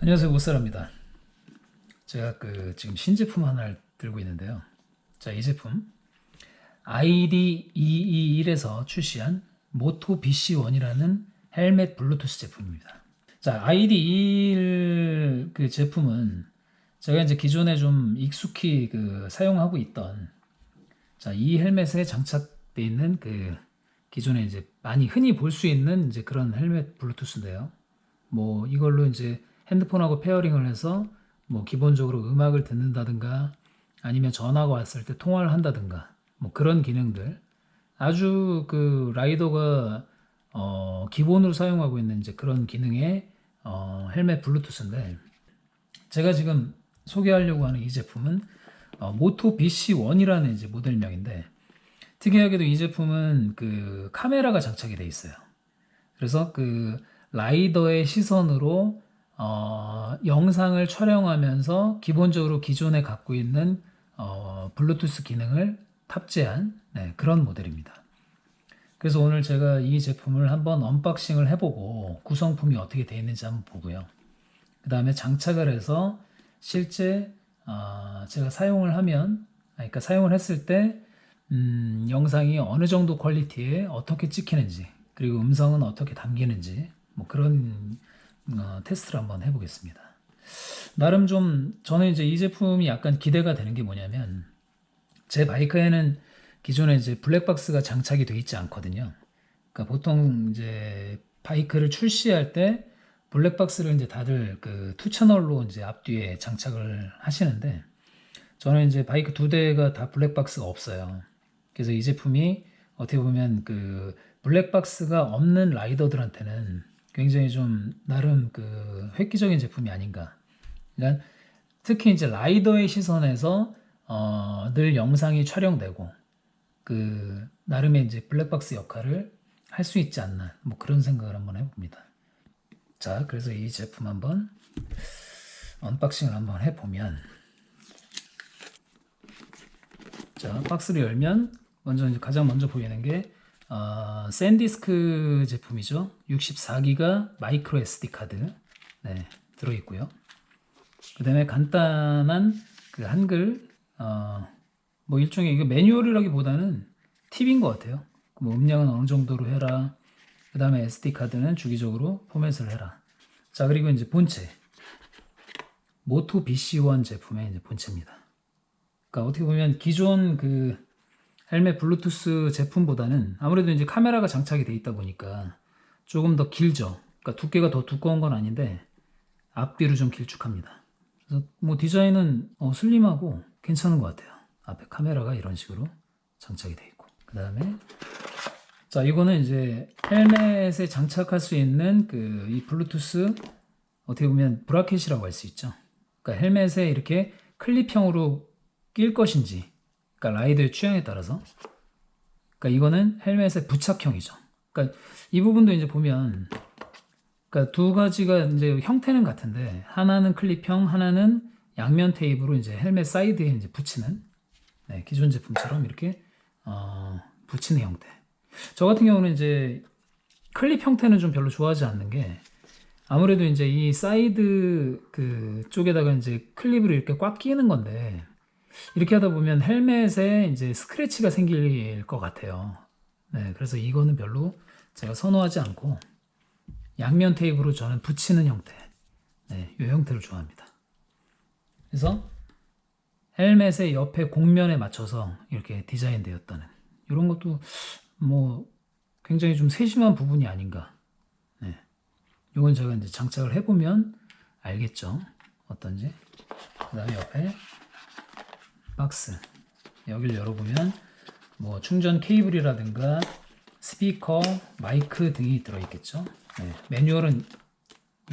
안녕하세요, 못살합니다. 제가 지금 신제품 하나를 들고 있는데요. 자, 이 제품 ID221에서 출시한 모토 BC1이라는 헬멧 블루투스 제품입니다. 자, ID221 그 제품은 제가 이제 기존에 좀 익숙히 사용하고 있던, 자, 이 헬멧에 장착되어 있는 기존에 이제 많이 흔히 볼 수 있는 이제 그런 헬멧 블루투스인데요. 뭐 이걸로 이제 핸드폰하고 페어링을 해서 뭐 기본적으로 음악을 듣는다든가 아니면 전화가 왔을 때 통화를 한다든가 뭐 그런 기능들, 아주 라이더가 기본으로 사용하고 있는 이제 그런 기능의 헬멧 블루투스인데, 제가 지금 소개하려고 하는 이 제품은 모토 BC1이라는 이제 모델명인데, 특이하게도 이 제품은 카메라가 장착이 돼 있어요. 그래서 라이더의 시선으로 영상을 촬영하면서 기본적으로 기존에 갖고 있는 블루투스 기능을 탑재한 그런 모델입니다. 그래서 오늘 제가 이 제품을 한번 언박싱을 해보고 구성품이 어떻게 되어 있는지 한번 보고요. 그 다음에 장착을 해서 실제 제가 사용을 하면, 그러니까 사용을 했을 때 영상이 어느 정도 퀄리티에 어떻게 찍히는지, 그리고 음성은 어떻게 담기는지, 뭐 그런 테스트를 한번 해보겠습니다. 나름 좀 저는 이제 이 제품이 약간 기대가 되는 게 뭐냐면, 제 바이크에는 기존에 이제 블랙박스가 장착이 되어 있지 않거든요. 그러니까 보통 이제 바이크를 출시할 때 블랙박스를 이제 다들 투 채널로 이제 앞뒤에 장착을 하시는데, 저는 이제 바이크 두 대가 다 블랙박스가 없어요. 그래서 이 제품이 어떻게 보면 블랙박스가 없는 라이더들한테는 굉장히 좀 나름 획기적인 제품이 아닌가. 그러니까 특히 이제 라이더의 시선에서 늘 영상이 촬영되고 나름의 이제 블랙박스 역할을 할 수 있지 않나, 뭐 그런 생각을 한번 해봅니다. 자, 그래서 이 제품 한번 언박싱을 한번 해보면, 자, 박스를 열면 먼저 이제 가장 먼저 보이는 게 샌디스크 제품이죠. 64기가 마이크로 SD 카드 들어있고요. 그 다음에 간단한 한글, 뭐 일종의 이거 매뉴얼이라기보다는 팁인 것 같아요. 뭐 음량은 어느 정도로 해라. 그 다음에 SD 카드는 주기적으로 포맷을 해라. 자, 그리고 이제 본체, 모토 BC1 제품의 이제 본체입니다. 그러니까 어떻게 보면 기존 헬멧 블루투스 제품보다는 아무래도 이제 카메라가 장착이 돼 있다 보니까 조금 더 길죠. 그러니까 두께가 더 두꺼운 건 아닌데 앞뒤로 좀 길쭉합니다. 그래서 뭐 디자인은 슬림하고 괜찮은 것 같아요. 앞에 카메라가 이런 식으로 장착이 돼 있고, 그 다음에 자, 이거는 이제 헬멧에 장착할 수 있는 이 블루투스, 어떻게 보면 브라켓이라고 할 수 있죠. 그러니까 헬멧에 이렇게 클립형으로 낄 것인지, 그러니까 라이더의 취향에 따라서, 그러니까 이거는 헬멧의 부착형이죠. 그러니까 이 부분도 이제 보면, 그러니까 두 가지가 이제 형태는 같은데, 하나는 클립형, 하나는 양면 테이프로 이제 헬멧 사이드에 이제 붙이는, 기존 제품처럼 이렇게 붙이는 형태. 저 같은 경우는 이제 클립 형태는 좀 별로 좋아하지 않는 게, 아무래도 이제 이 사이드 쪽에다가 이제 클립으로 이렇게 꽉 끼는 건데, 이렇게 하다 보면 헬멧에 이제 스크래치가 생길 것 같아요. 그래서 이거는 별로 제가 선호하지 않고 양면 테이프로 저는 붙이는 형태, 이 형태를 좋아합니다. 그래서 헬멧의 옆에 곡면에 맞춰서 이렇게 디자인되었다는 이런 것도 뭐 굉장히 좀 세심한 부분이 아닌가. 이건 제가 이제 장착을 해보면 알겠죠, 어떤지. 그 다음에 옆에 박스, 여기를 열어보면 뭐 충전 케이블이라든가 스피커, 마이크 등이 들어있겠죠. 매뉴얼은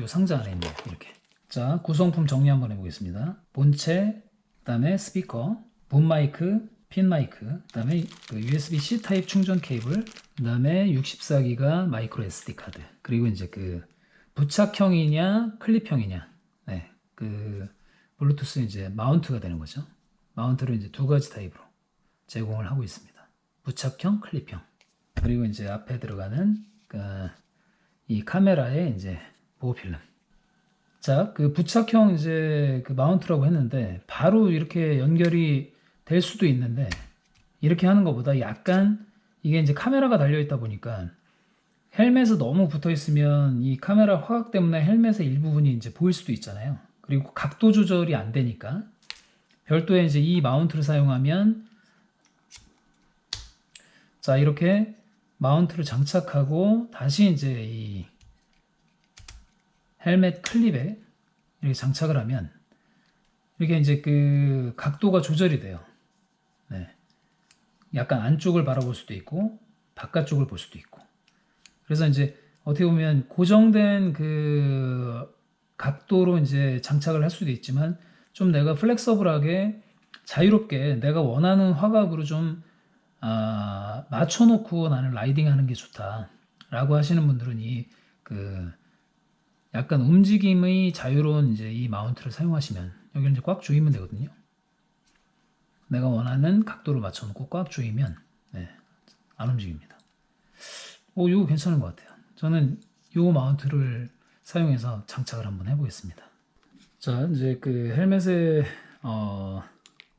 이 상자 안에 있네요. 이렇게. 자, 구성품 정리 한번 해보겠습니다. 본체, 그 다음에 스피커, 붐 마이크, 핀 마이크, 그 다음에 USB-C 타입 충전 케이블, 그 다음에 64기가 마이크로 SD 카드, 그리고 이제 부착형이냐 클립형이냐, 블루투스 이제 마운트가 되는 거죠. 마운트를 이제 두 가지 타입으로 제공을 하고 있습니다. 부착형, 클립형. 그리고 이제 앞에 들어가는 이 카메라의 이제 보호 필름. 자, 그 부착형 이제 그 마운트라고 했는데 바로 이렇게 연결이 될 수도 있는데 이렇게 하는 것보다 약간 이게 이제 카메라가 달려 있다 보니까 헬멧에 너무 붙어 있으면 이 카메라 화각 때문에 헬멧의 일부분이 이제 보일 수도 있잖아요. 그리고 각도 조절이 안 되니까 별도의 이제 이 마운트를 사용하면 자, 이렇게 마운트를 장착하고 다시 이제 이 헬멧 클립에 이렇게 장착을 하면 이렇게 이제 그 각도가 조절이 돼요. 네. 약간 안쪽을 바라볼 수도 있고 바깥쪽을 볼 수도 있고. 그래서 이제 어떻게 보면 고정된 그 각도로 이제 장착을 할 수도 있지만 좀 내가 플렉서블하게 자유롭게 내가 원하는 화각으로 좀 맞춰놓고 나는 라이딩 하는 게 좋다라고 하시는 분들은 이 그 약간 움직임의 자유로운 이제 이 마운트를 사용하시면 여기를 이제 꽉 조이면 되거든요. 내가 원하는 각도로 맞춰놓고 꽉 조이면 네, 안 움직입니다. 이거 괜찮은 것 같아요. 저는 이 마운트를 사용해서 장착을 한번 해보겠습니다. 자, 이제 그 헬멧에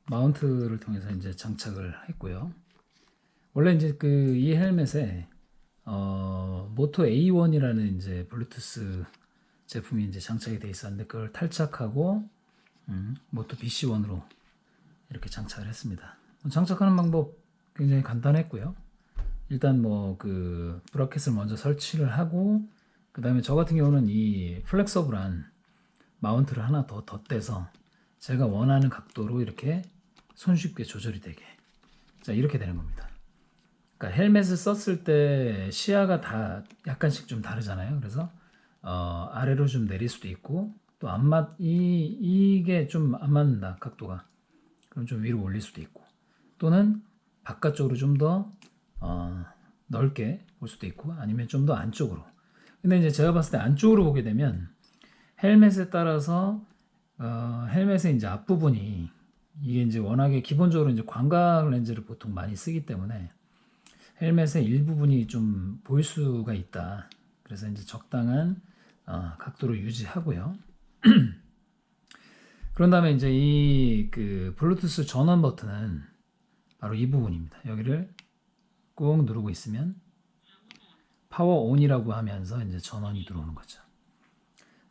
마운트를 통해서 이제 장착을 했고요. 원래 이제 그 이 헬멧에 모토 A1이라는 이제 블루투스 제품이 이제 장착이 돼 있었는데 그걸 탈착하고 모토 BC1으로 이렇게 장착을 했습니다. 장착하는 방법 굉장히 간단했고요. 일단 뭐 그 브라켓을 먼저 설치를 하고 그 다음에 저 같은 경우는 이 플렉서블한 마운트를 하나 더 덧대서 제가 원하는 각도로 이렇게 손쉽게 조절이 되게 자 이렇게 되는 겁니다. 그러니까 헬멧을 썼을 때 시야가 다 약간씩 좀 다르잖아요. 그래서 아래로 좀 내릴 수도 있고 또 이게 좀 안 맞는다 각도가 그럼 좀 위로 올릴 수도 있고 또는 바깥쪽으로 좀 더 넓게 볼 수도 있고 아니면 좀 더 안쪽으로. 근데 이제 제가 봤을 때 안쪽으로 보게 되면 헬멧에 따라서 헬멧의 이제 앞부분이 이게 이제 워낙에 기본적으로 이제 광각 렌즈를 보통 많이 쓰기 때문에 헬멧의 일부분이 좀 보일 수가 있다. 그래서 이제 적당한 각도로 유지하고요. 그런 다음에 이제 이 그 블루투스 전원 버튼은 바로 이 부분입니다. 여기를 꾹 누르고 있으면 파워 온이라고 하면서 이제 전원이 들어오는 거죠.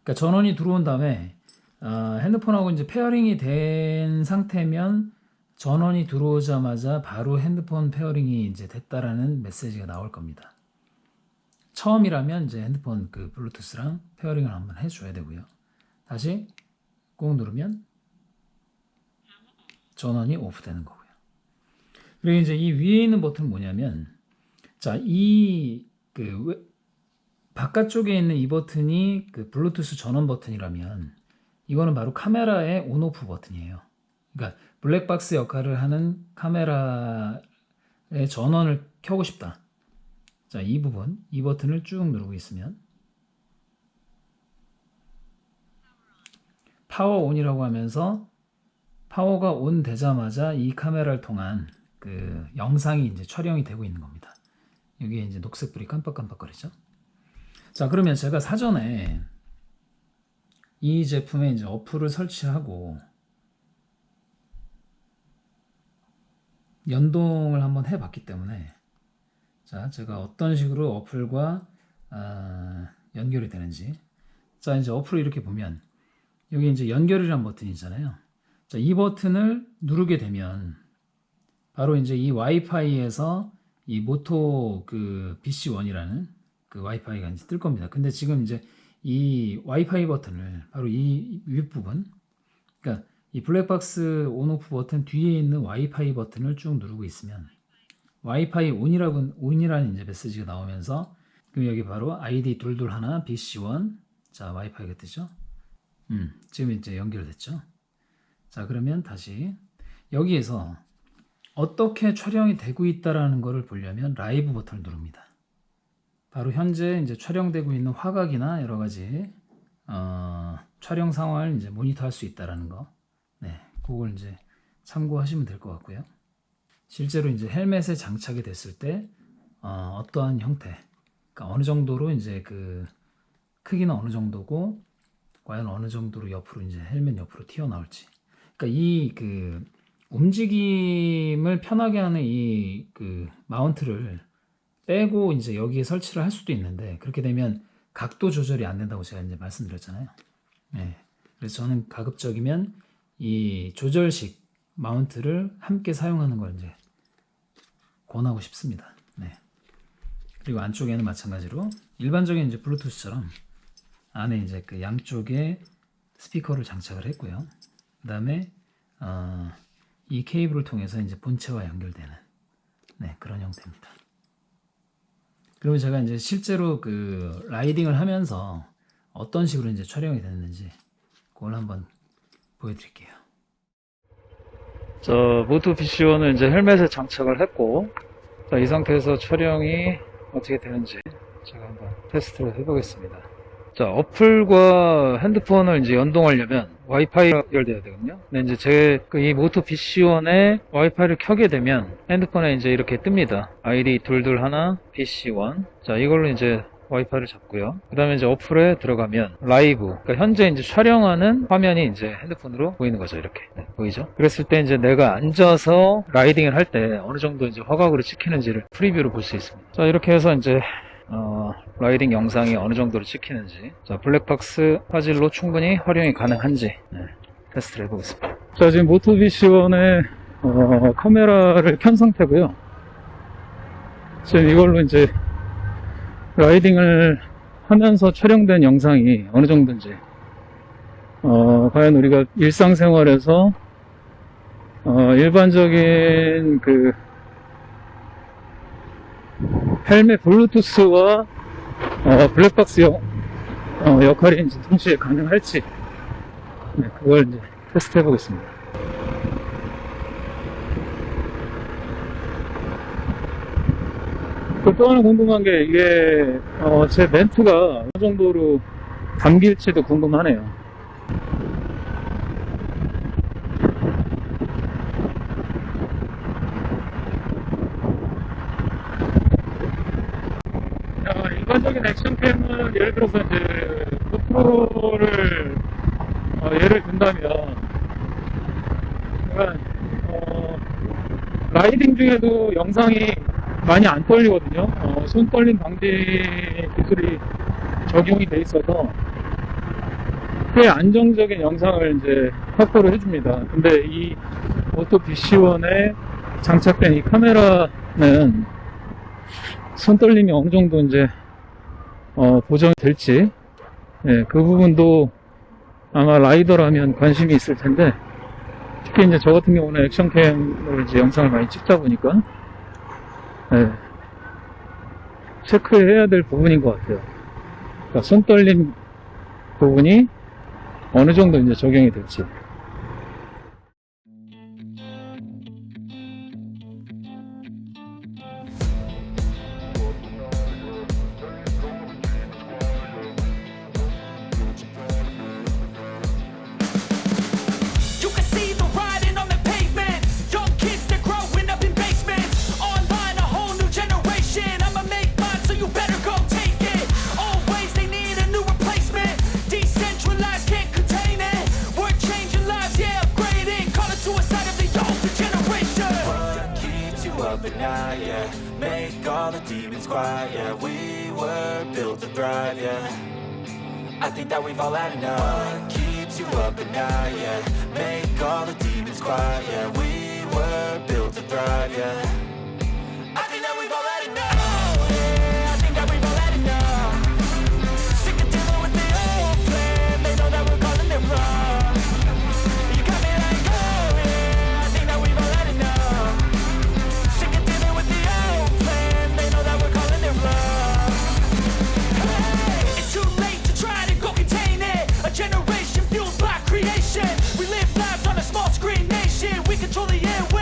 그러니까 전원이 들어온 다음에 핸드폰하고 이제 페어링이 된 상태면 전원이 들어오자마자 바로 핸드폰 페어링이 이제 됐다라는 메시지가 나올 겁니다. 처음이라면 이제 핸드폰 그 블루투스랑 페어링을 한번 해줘야 되고요. 다시 꾹 누르면 전원이 오프되는 거고요. 그리고 이제 이 위에 있는 버튼은 뭐냐면 자, 이 그 바깥쪽에 있는 이 버튼이 그 블루투스 전원 버튼이라면 이거는 바로 카메라의 온오프 버튼이에요. 그러니까 블랙박스 역할을 하는 카메라의 전원을 켜고 싶다. 자, 이 부분, 이 버튼을 쭉 누르고 있으면 파워 온이라고 하면서 파워가 온 되자마자 이 카메라를 통한 그 영상이 이제 촬영이 되고 있는 겁니다. 여기에 이제 녹색불이 깜빡깜빡거리죠. 자, 그러면 제가 사전에 이 제품에 이제 어플을 설치하고 연동을 한번 해봤기 때문에 자, 제가 어떤 식으로 어플과 연결이 되는지 자, 이제 어플을 이렇게 보면 여기 이제 연결이란 버튼이 있잖아요. 자, 이 버튼을 누르게 되면 바로 이제 이 와이파이에서 이 모토 그 BC1이라는 그 와이파이가 이제 뜰 겁니다. 근데 지금 이제 이 와이파이 버튼을 바로 이 윗부분, 그러니까 이 블랙박스 온오프 버튼 뒤에 있는 와이파이 버튼을 쭉 누르고 있으면 와이파이 온이라는 이제 메시지가 나오면서 그럼 여기 바로 ID 221 BC1 자 와이파이가 뜨죠. 지금 이제 연결됐죠. 자, 그러면 다시 여기에서 어떻게 촬영이 되고 있다라는 것을 보려면 라이브 버튼을 누릅니다. 바로 현재 이제 촬영되고 있는 화각이나 여러 가지 촬영 상황을 이제 모니터할 수 있다라는 거, 네, 그걸 이제 참고하시면 될 것 같고요. 실제로 이제 헬멧에 장착이 됐을 때 어떠한 형태, 그러니까 어느 정도로 이제 그 크기는 어느 정도고 과연 어느 정도로 옆으로 이제 헬멧 옆으로 튀어나올지. 그러니까 이 그 움직임을 편하게 하는 이 그 마운트를 빼고 이제 여기에 설치를 할 수도 있는데, 그렇게 되면 각도 조절이 안 된다고 제가 이제 말씀드렸잖아요. 네. 그래서 저는 가급적이면 이 조절식 마운트를 함께 사용하는 걸 이제 권하고 싶습니다. 네. 그리고 안쪽에는 마찬가지로 일반적인 이제 블루투스처럼 안에 이제 그 양쪽에 스피커를 장착을 했고요. 그 다음에 이 케이블을 통해서 이제 본체와 연결되는, 네, 그런 형태입니다. 그리고 제가 이제 실제로 그 라이딩을 하면서 어떤 식으로 이제 촬영이 됐는지 그걸 한번 보여드릴게요. 자, 모두 PC1을 이제 헬멧에 장착을 했고, 자, 이 상태에서 촬영이 어떻게 되는지 제가 한번 테스트를 해보겠습니다. 자, 어플과 핸드폰을 이제 연동하려면 와이파이가 연결돼야 되거든요. 근데 이제 이 모토 PC1에 와이파이를 켜게 되면 핸드폰에 이제 이렇게 뜹니다. ID 221 PC1. 자, 이걸로 이제 와이파이를 잡고요. 그 다음에 이제 어플에 들어가면 라이브, 그러니까 현재 이제 촬영하는 화면이 이제 핸드폰으로 보이는 거죠. 이렇게. 네, 보이죠? 그랬을 때 이제 내가 앉아서 라이딩을 할 때 어느 정도 이제 화각으로 찍히는지를 프리뷰로 볼 수 있습니다. 자, 이렇게 해서 이제 라이딩 영상이 어느 정도로 찍히는지, 자, 블랙박스 화질로 충분히 활용이 가능한지, 네, 테스트를 해보겠습니다. 자, 지금 모토 PC1에 카메라를 켠 상태고요. 지금 이걸로 이제 라이딩을 하면서 촬영된 영상이 어느 정도인지, 과연 우리가 일상생활에서 일반적인 그 헬멧 블루투스와 블랙박스 역할이 이제 동시에 가능할지, 네, 그걸 이제 테스트 해보겠습니다. 또 하나 궁금한 게, 이게 제 멘트가 어느 정도로 담길지도 궁금하네요. 일반적인 액션캠은 예를 들어서 이제 고프로를 예를 든다면, 라이딩 중에도 영상이 많이 안 떨리거든요. 손 떨림 방지 기술이 적용이 돼 있어서 꽤 안정적인 영상을 이제 확보를 해줍니다. 근데 이 모토 PC1에 장착된 이 카메라는 손 떨림이 어느 정도 이제 보정이 될지, 예, 그 부분도 아마 라이더라면 관심이 있을 텐데, 특히 이제 저 같은 경우는 액션캠으로 이제 영상을 많이 찍다 보니까, 예, 체크해야 될 부분인 것 같아요. 그러니까 손 떨림 부분이 어느 정도 이제 적용이 될지. Yeah, make all the demons quiet. Yeah, we were built to thrive. Yeah, I think that we've all had enough. What keeps you up at night? Yeah, make all the demons quiet. Yeah, we